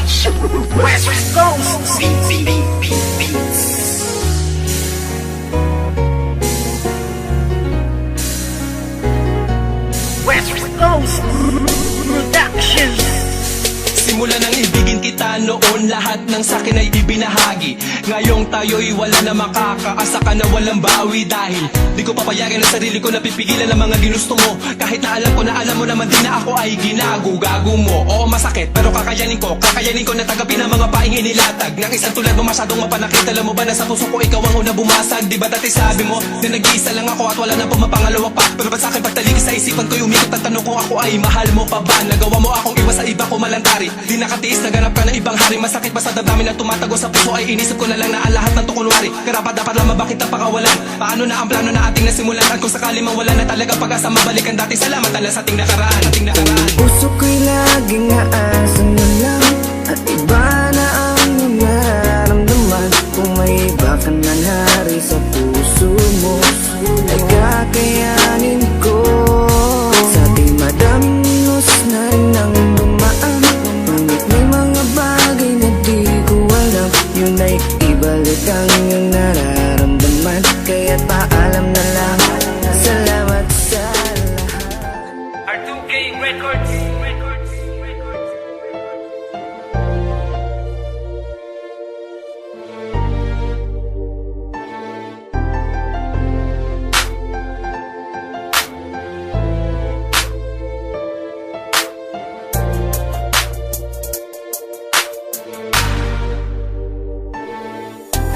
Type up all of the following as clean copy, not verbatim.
West Coast Beats. West Coast Productions. Simula nang ibigin kita noon, lahat ng sakin ay ibinahagi. Ngayong tayo'y wala na makakaasa ka na walang bawi. Dahil di ko papayagan ang sarili ko na pipigilan ang mga ginusto mo. Kahit na alam mo naman din na ako ay gago mo. Oo masakit pero kakayanin ko na tagapin ang mga paing inilatag ng isang tulad mo masyadong mapanakit. Alam mo ba na sa puso ko ikaw ang una bumasag? Di ba dati sabi mo na nag-iisa lang ako at wala na pumapangalawa pa? Pero ba't sa'kin pagtalikis sa isipan ko'y umikot ang tanong kung ako ay mahal mo pa ba? Nagawa mo akong iwas sa iba ko malantari. Di nakatiis, naganap ka ng ibang hari. Masakit pa sa damdamin na tumatago sa puso ay inisip ko na lang na ang lahat ng tukunwari. Karapat dapat lamang bakit ang pakawalan? Paano na ang plano na ating nasimulan? At kung sakali mang wala na talaga pag-asa mabalikan dati, salamat ala sa ating nakaraan. Puso ko'y laging aasan na lang at iba na ang nararamdaman. Kung may iba ka na nari sa puso mo ay kakayanin ko. Sa ating madamnos na rin ang dumaan, ngunit may mga bagay na di ko alam. Yun ay ibalik ang iyong nararamdaman. Kaya't paalam na lang, salamat sa lahat. R2K Records.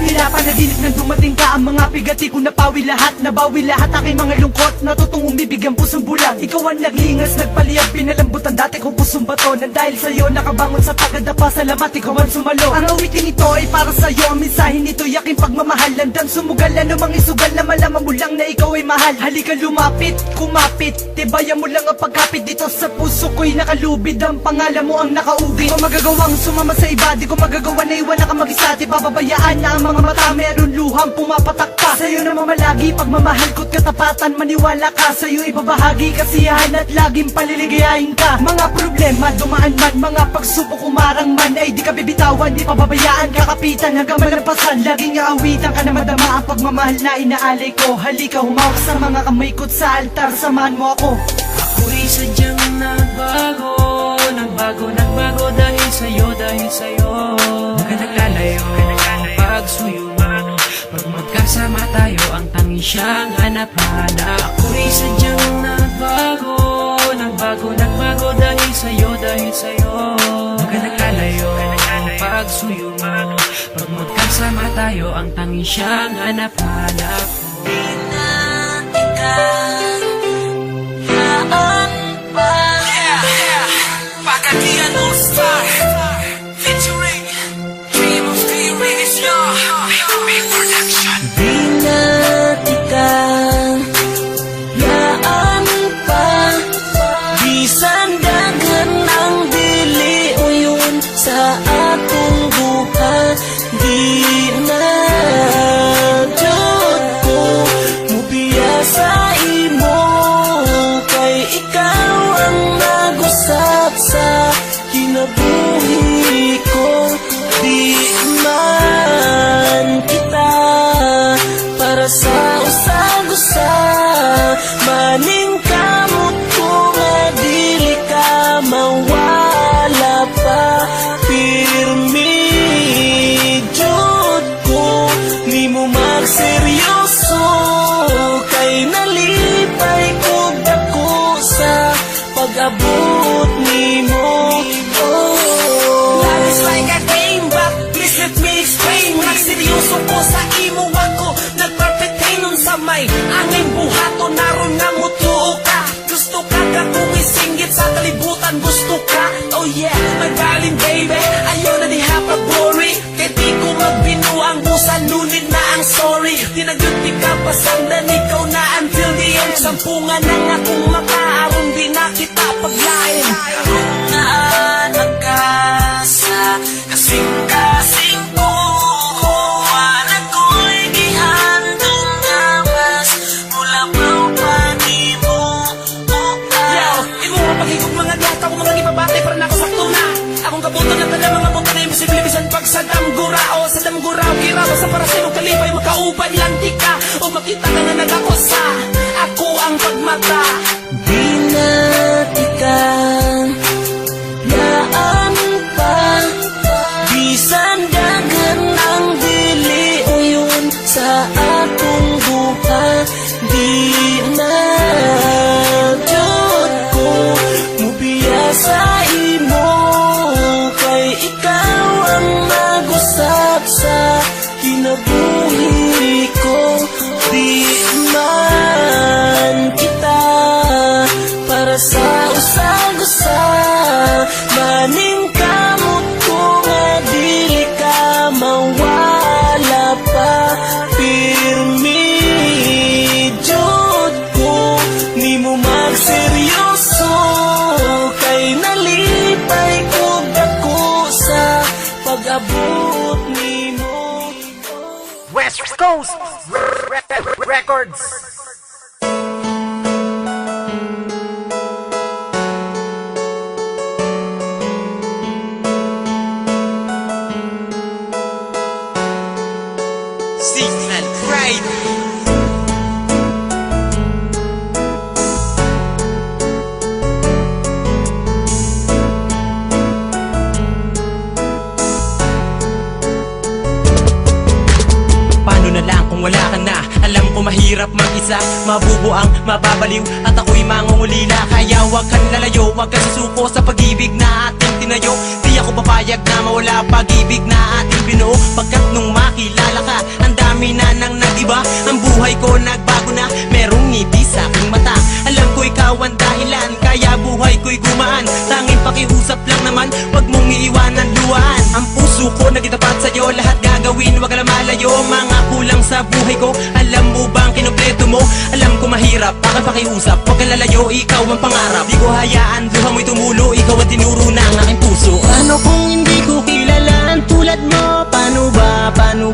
Pinapanaginip nang dumating ka, ang mga bigati ko napawi lahat. Nabawi lahat aking mga lungkot, natutong umibig ang pusong bulag. Ikaw ang naglingas, nagpaliyab, pinalambutan dati kong pusong bato. Nang dahil sa'yo nakabangon sa tagadapa, salamat ikaw ang sumalo. Ang awitin ito ay para sa'yo, ang mensahe nito yaking pagmamahal. Landang sumugal, anumang isugal na malaman mo lang na ikaw ay mahal. Halika lumapit, kumapit, tibayan mo lang ang pagkapit. Dito sa puso ko'y nakalubid, ang pangalan mo ang nakaugit. Di ko magagawang sumama sa iba, di ko magagawa na iwan ka mag-isa. Di pababayaan na ang mga mata, meron luhang pumapatak pa. Sa'yo na mamalagi, pagmamahal ko't katapatan. Maniwala ka, sa'yo ibabahagi kasiyahan at laging paliligayahin ka. Mga problema dumaan man, mga pagsubok umarang man, ay di ka bibitawan, di pababayaan, kakapitan hanggang malampasan. Laging aawitan ka na madama ang pagmamahal na inaalay ko. Halika humawak sa mga kamay ko't sa altar, samahan mo ako. Ako'y sadyang nagbago dahil sa'yo. Huwag ka naglalayo, pagsuyo mo. Pag magkasama tayo, ang tanging siyang hanap-hanap. Ako'y sadyang nagbago dahil sa'yo. Huwag ka naglalayo, pagsuyo mo. Pag magkasama tayo, ang tanging siyang hanap-hanap. Di na ikaw Pagkatian All-Star featuring Dream of Spirit is your big production. Di natikang yaan pa, bisan dagan ang dili o yun sa atong buhat. Di na jud ko mubiya sa imo, kay ikaw ang nag-usap sa kinabuhi ko. Di man kita para sa usag-usa, maning kamot ko nga dili ka mawala pa. Pirmi jud ko nimo magseryoso, kay nalipay ko dako sa pag-abot nimo. Love is like a game, but please let me explain. Nagseryoso ko sa imo ako, nagperfectay nun sa may angin buhato. Naroon nga mutuo ka, gusto ka kung isinggit sa kalibutan, gusto ka. Oh yeah, my darling baby, ayaw na di hapag-worry. Kaya di ko magbinuang busan, nunit na ang sorry. Tinagyuti ka pasandan, ikaw na until the end. Sampungan na nga kung makaaron, di na kita paglain. Naanak ka sa kasing-kasing ko, kuwanan ko'y gihandong namas mula pa di mo Yo, imo mapagigog mga data ko mga gibabate para nakasakto na. Akong kabutan na tala mga buta Sa para sa'yo kalipay makauban lang di ka O makita ka na nagako sa Ako ang pagmata Di na tika Yaan pa Bisan dagan ang dili o yun sa akong buka Di na Diyot ko Mubiya sa imo Kay ikaw ang nag-usap sa kinabuhi ko Di man kita para sa usag-usa Maning kamot ko nga dili ka mawala pa Pirmi jud ko ni mo magseryoso Kay nalipay ko dako sa pag-abot nimo West Coast Records. Signal Pride Paano na lang kung wala ka na Alam ko mahirap mag-isa Mabubuang, mababaliw At ako'y mangungulila Kaya wag kang lalayo Wag kang susuko sa pag-ibig na ating tinayo Di ako papayag na mawala pag-ibig na ating binuo Pagkat nung makilala ka Ang dami na nang nag-iba Ang buhay ko nagbago na Merong ngiti sa aking mata Alam ko ikaw ang dahilan Kaya buhay ko'y gumaan Tanging pakiusap lang naman Wag mong iiwanan luwaan Ang puso ko nagitapat sa'yo Lahat gagawin Wag ka lang malayo Mga kulang sa buhay ko Alam mo bang kinumpleto mo? Alam ko mahirap Bakit pakiusap? Huwag kang lalayo Ikaw ang pangarap Di ko hayaan Luha mo'y tumulo Ikaw ang tinuro ng aking puso Ano kung hindi ko kilala ang tulad mo? Paano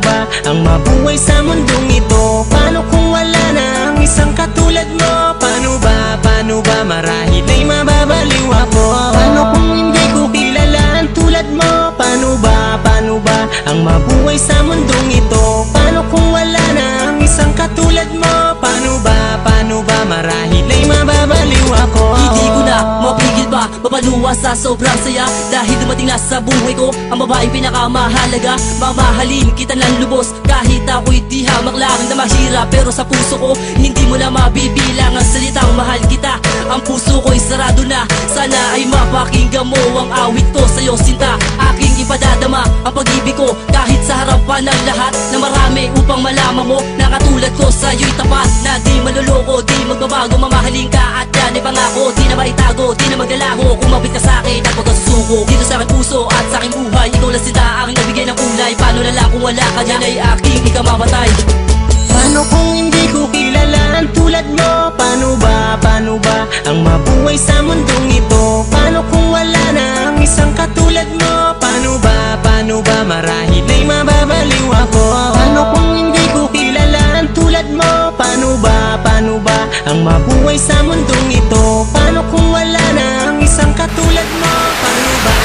ba ang mabuhay sa mundong ito? Paano kung wala na ang isang katulad mo? Paano ba marahil ay mababaliw ako? Paano kung hindi ko kilala ang tulad mo? Paano ba ang mabuhay sa mundong ito? Paano kung wala na ang isang katulad mo? Paano ba marahil ay mababaliw ako? Hindi ko na mapigil pa Mapaluwa sa sobrang saya Dahil dumating na sa buhay ko Ang babaeng pinakamahalaga Mamahalin kita ng lubos Kahit ako'y di hamak lang na mahirap Pero sa puso ko Hindi mo na mabibilang ang salitang mahal kita Ang puso ko'y sarado na Sana ay mapakinggan mo ang awit ko sa'yo sinta Aking ipadadama ang pag-ibig ko Kahit sa harapan ng lahat Na marami upang malaman mo Na katulad ko sa'yo'y tapat Na di maluloko, di magbabago Mamahalin ka at yan ay pangako Di na maitago, di na maglalaho Kumapit ka sa'kin at huwag kang susuko Dito sa aking puso at sa aking buhay Ikaw lang sinta, aking nagbigay ng kulay Paano na lang kung wala ka yan ay aking ikamamatay Paano kung hindi ko kilala ang tulad mo? Paano ba ang mabuhay sa mundong ito? Paano kung wala na ang isang katulad mo? Paano ba marahil ay mababaliw ako? Paano kung hindi ko kilala ang tulad mo? Paano ba ang mabuhay sa mundong ito? Paano kung wala na ang isang katulad mo? Paano ba?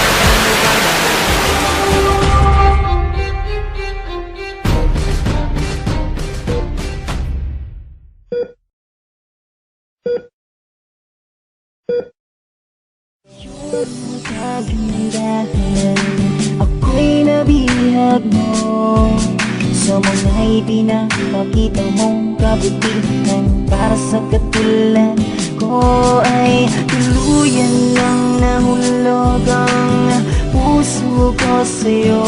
Kagandahan ako'y nabihag mo Sa mga ipinapakita mong kabutihan Para sa katulad ko ay tuluyan lang nahulog ang puso ko sa'yo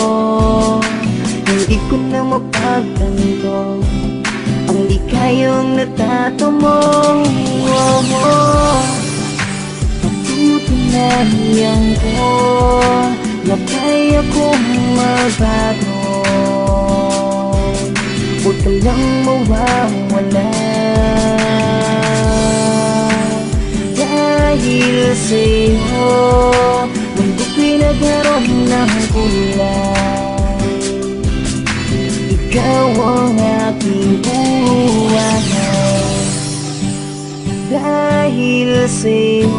Hindi ko na mapagtanto ang di kayong natato mo Patutunayan ko na kaya kong magbago Huwag ka lang mawawala Dahil sa'yo mundo ko'y nagkaroon ng kulay Ikaw ang aking buhay Dahil sa'yo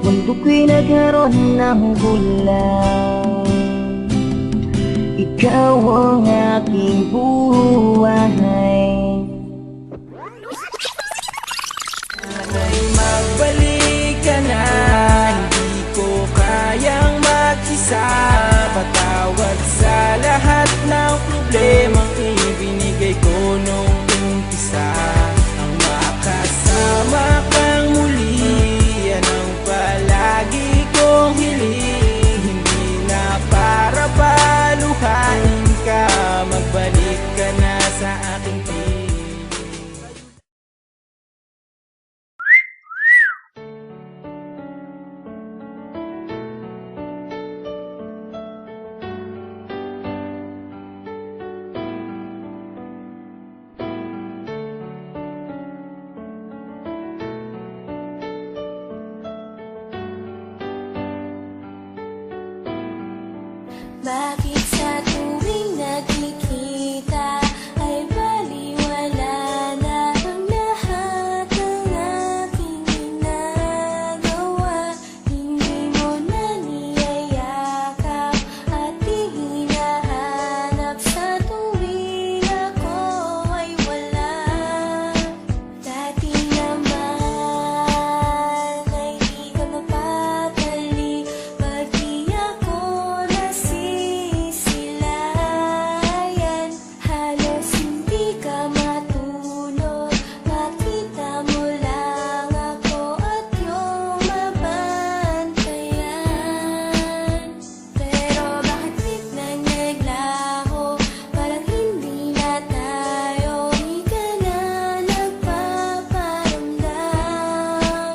mundo ko'y nagkaroon ng kulay ikaw ang aking buhay. Sana'y magbalik ka na, hindi ko kayang mag-isa. Patawad sa lahat ng problemang ibinigay ko nung umpisa. Ang makasama kang muli, yan ang palagi kong hiling. Hindi na para paluhain ka, magbalik ka na sa aking piling. Bakit sa tuwing nagkikita ay baliwala na ang lahat ng aking ginagawa? Hindi mo na niyayakap at di hinahanap sa tuwing ako ay wala. Dati naman ay di ka mapatali pag di ako nasisilayan. Halos hindi ka matulog, makita mo lang ako at iyong mabantayan. Pero bakit biglang naglaho, parang hindi na tayo, di ka na nagpaparamdam.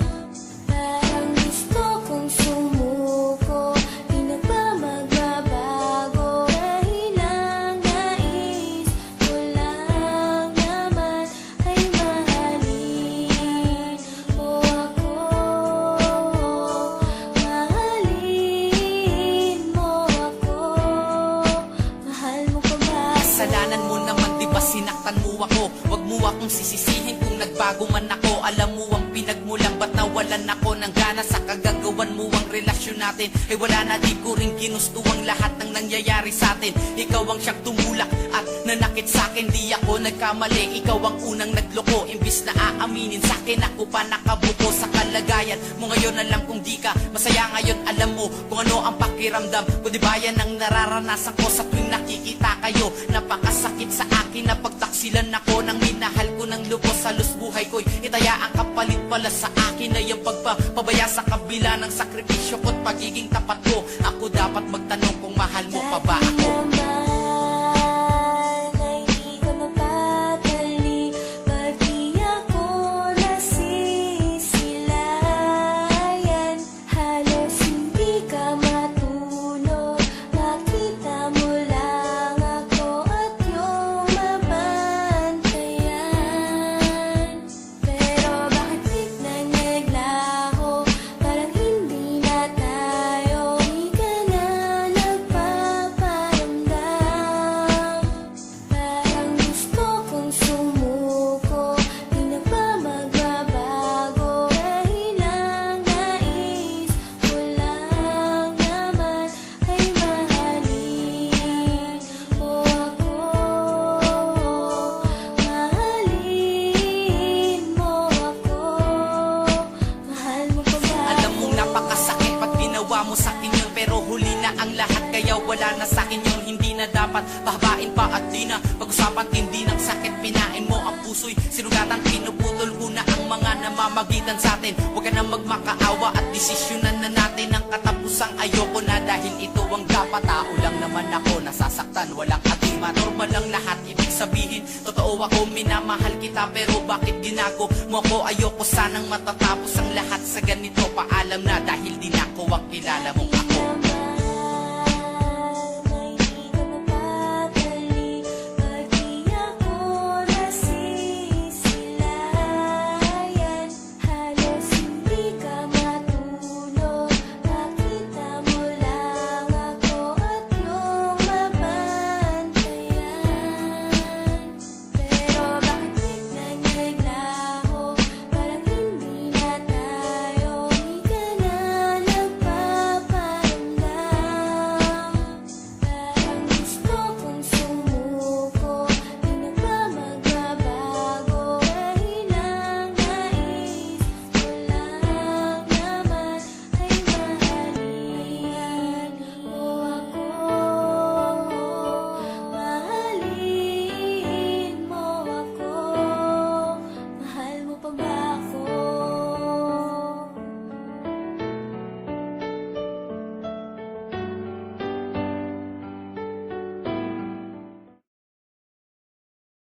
Parang gusto kong sumuko, di na ba magbabago? Dahil ang nais ko lang naman ay mahalin mo ako. Mahalin mo ako. Mahal mo pa ba? Kasalanan mo naman, di ba sinaktan mo ako? Wag mo akong sisisihin kung nagbago man ako. Alam mo ang pinagmulang, ba't nawalan ako ng gana sa kagagawan mo ang relasyon natin? Eh wala na, di ko rin ginusto ang lahat ng nangyayari sa atin. Ikaw ang siyang tumulak at nanakit sa akin. Di ako nagkamali, ikaw ang unang nagloko. Imbis na aaminin sa akin, ako pa nakabuko sa kalagayan mo ngayon. Alam kong di ka masaya ngayon, alam mo kung ano ang pakiramdam ko. Di ba yan ang nararanasan ko sa tuwing nakikita kayo? Napakasakit sa akin na pagtaksilan ako ng minahal ko ng lubos. Halos buhay ko'y itaya ang kapalit pala sa akin na yung pagpapabaya sa kabila ng sakripisyo ko't pagiging tapat ko. Ako dapat magtanong kung mahal mo pa ba ako? Naman ay di ka mapatali pag di ako nasisilayan. Halos hindi ka matulog, makita mo lang ako at iyong mabantayan. Pero bakit biglang naglaho, parang hindi na tayo, di ka na nagpaparamdam. Parang gusto kong sumuko, di na ba magbabago? Dahil ang nais ko lang naman ay mahalin mo ako. Mahalin mo ako. Mahal mo pa ba? Alam mong napakasakit ba't ginawa mo sa akin yun? Pero huli na ang lahat, kaya wala na sa akin yun. Hindi na dapat pahabain pa at di na pag-usapan, tindi ng sakit. Pinain mo ang puso'y sinugatan, pinuputol ko na ang mga namamagitan sa atin. Huwag ka na magmakaawa at desisyonan na natin ang katapusang ayoko na. Dahil ito ang dapat, tao lang naman ako, nasasaktan, walang atima. Normal lang lahat, ibig sabihin totoo ako, minamahal kita. Pero bakit ginago mo ako? Ayoko sanang matatapos